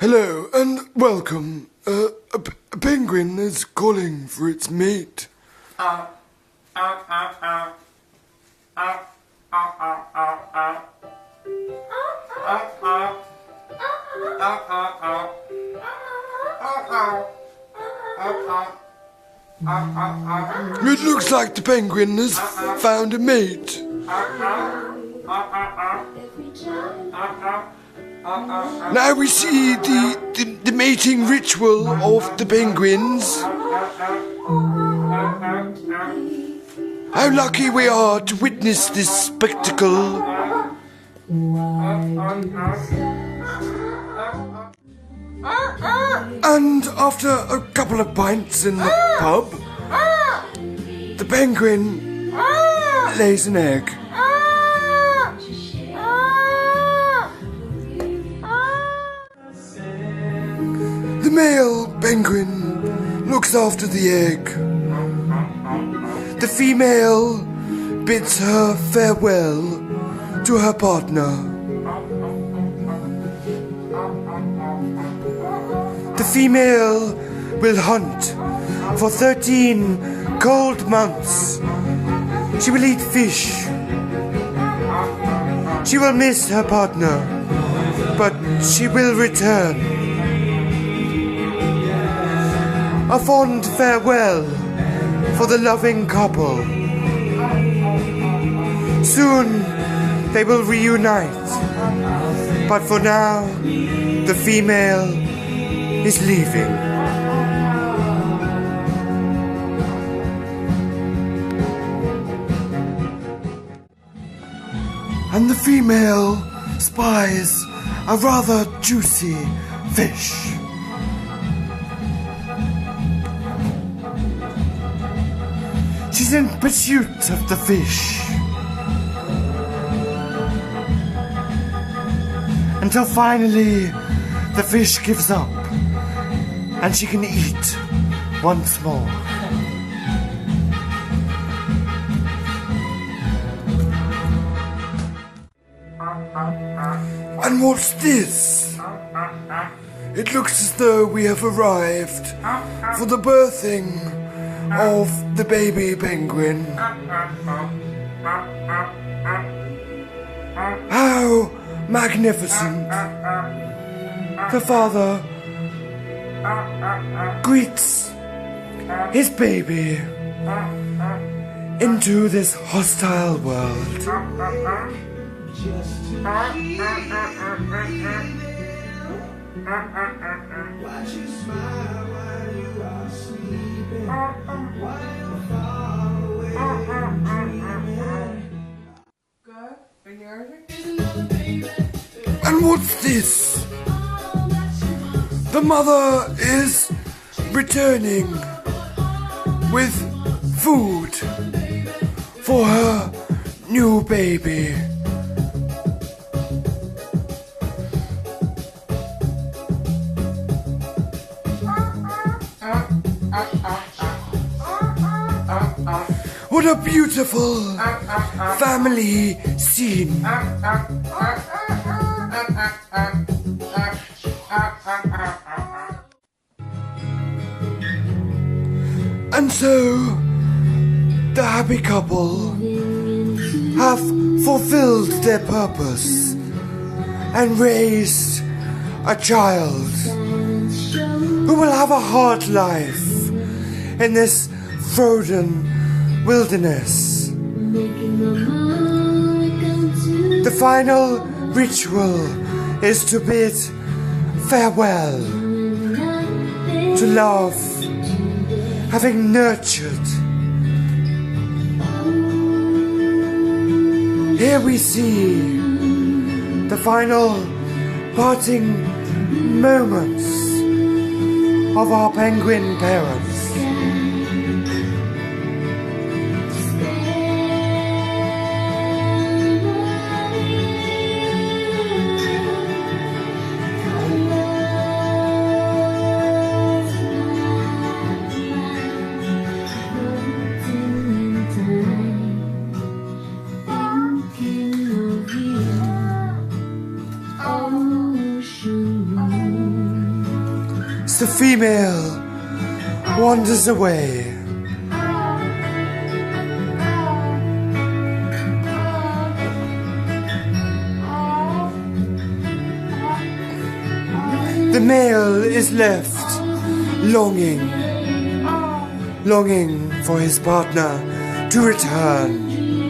Hello and welcome. A penguin is calling for its mate. It looks like the penguin has found a mate. Now we see the mating ritual of the penguins. How lucky we are to witness this spectacle. And after a couple of pints in the pub, the penguin lays an egg. The male penguin looks after the egg. The female bids her farewell to her partner. The female will hunt for 13 cold months. She will eat fish. She will miss her partner, but she will return. A fond farewell for the loving couple. Soon they will reunite, but for now the female is leaving. And the female spies a rather juicy fish. She's in pursuit of the fish, until finally the fish gives up and she can eat once more. And what's this? It looks as though we have arrived for the birthing of the baby penguin. How magnificent! The father greets his baby into this hostile world. And what's this? The mother is returning with food for her new baby. What a beautiful family scene. And so, the happy couple have fulfilled their purpose and raised a child who will have a hard life in this frozen wilderness. The final ritual is to bid farewell to love, having nurtured. Here we see the final parting moments of our penguin parents. Ocean moon. the female wanders away. The male is left longing for his partner to return.